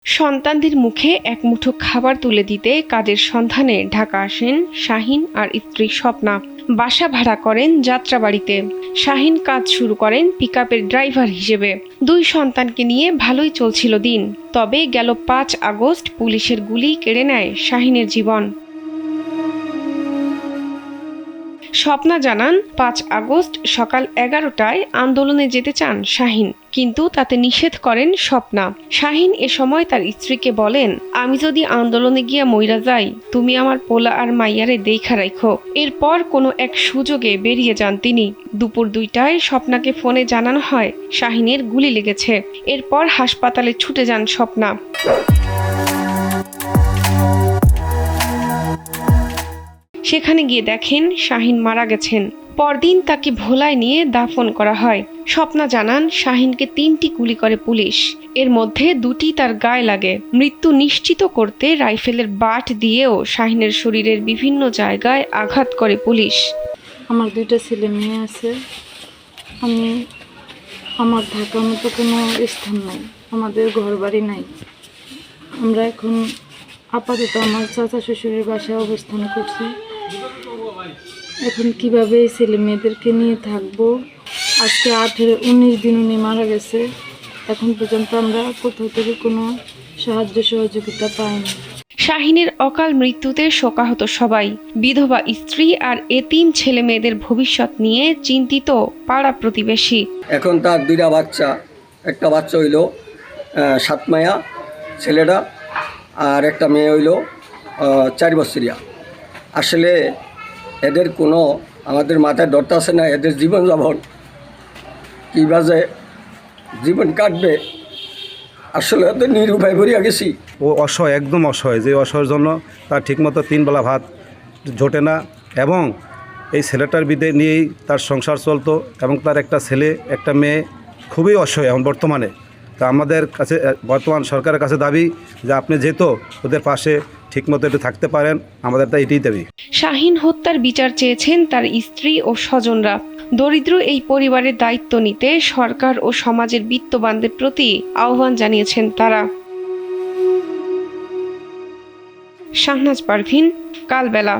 সন্তানদের মুখে এক মুঠো খাবার তুলে দিতে কাজের সন্ধানে ঢাকা আসেন শাহিন আর স্ত্রী স্বপ্না। বাসা ভাড়া করেন যাত্রাবাড়িতে। শাহিন কাজ শুরু করেন পিকআপের ড্রাইভার হিসেবে। দুই সন্তানকে নিয়ে ভালোই চলছিল দিন। তবে গেল ৫ আগস্ট পুলিশের গুলি কেড়ে নেয় শাহিনের জীবন। স্বপ্না জানান, ৫ আগস্ট সকাল ১১টায় আন্দোলনে যেতে চান শাহিন, কিন্তু তাতে নিষেধ করেন স্বপ্না। শাহিন এ সময় তার স্ত্রীকে বলেন, আমি যদি আন্দোলনে গিয়া মইরা যাই, তুমি আমার পোলা আর মাইয়ারে দেইখা রাইখো। এরপর কোনো এক সুযোগে বেরিয়ে যান তিনি। দুপুর ২টায় স্বপ্নাকে ফোনে জানানো হয় শাহিনের গুলি লেগেছে। এরপর হাসপাতালে ছুটে যান স্বপ্না। সেখানে গিয়ে দেখেন শাহিন মারা গেছেন। পরদিন তাকে ভোলায় নিয়ে দাফন করা হয়। স্বপ্না জানান, শাহিনকে ৩টি গুলি করে পুলিশ। এর মধ্যে ২টি তার গায়ে লাগে। মৃত্যু নিশ্চিত করতে রাইফেলের বাট দিয়েও শাহিনের শরীরের বিভিন্ন জায়গায় আঘাত করে পুলিশ। আমার 2টা ছেলে মেয়ে আছে। আমার থাকার মতো কোনো স্থান নাই, আমাদের ঘর বাড়ি নাই। আমরা এখন আপাতত আমার চাচা শ্বশুরের বাসায় অবস্থান করছি। এখন কিভাবে এই ছেলে মেয়েদেরকে নিয়ে থাকবো? আজকে 19 দিন উনি মারা গেছে। এখন পর্যন্ত আমরা কোথাও থেকে কোনো সাহায্য সহযোগিতা পাইনি। শাহিনের অকাল মৃত্যুতে শোকাহত সবাই। বিধবা স্ত্রী আর এতিম ছেলে মেয়েদের ভবিষ্যৎ নিয়ে চিন্তিত পাড়া প্রতিবেশী। এখন তার 2টা বাচ্চা, একটা বাচ্চা হইল সাতমায়া ছেলেটা, আর একটা মেয়ে হইল 4 বছরিয়া। আসলে এদের কোনো আমাদের মাথায় ধরতে আসে না, এদের জীবন যাপন কীভাবে জীবন কাটবে। আসলে এত নিরুপায় ভরিয়া গেছি। ও অসহায়, একদম অসহায়। যে অসহায়ের জন্য তার ঠিকমতো 3 বেলা ভাত জোটে না, এবং এই ছেলেটার বিদে নিয়েই তার সংসার চলতো, এবং তার একটা ছেলে একটা মেয়ে। খুবই অসহায় এখন বর্তমানে। তা আমাদের কাছে বর্তমান সরকারের কাছে দাবি যে আপনি যেহেতু ওদের পাশে ঠিকমতো একটু থাকতে পারেন, আমাদের তা এটাই দাবি। শাহিন হত্যার বিচার চেয়েছেন তার স্ত্রী ও স্বজনরা। দরিদ্র এই পরিবারের দায়িত্ব নিতে সরকার ও সমাজের বিত্তবানদের প্রতি আহ্বান জানিয়েছেন তারা। শাহনাজ পারভীন, কালবেলা।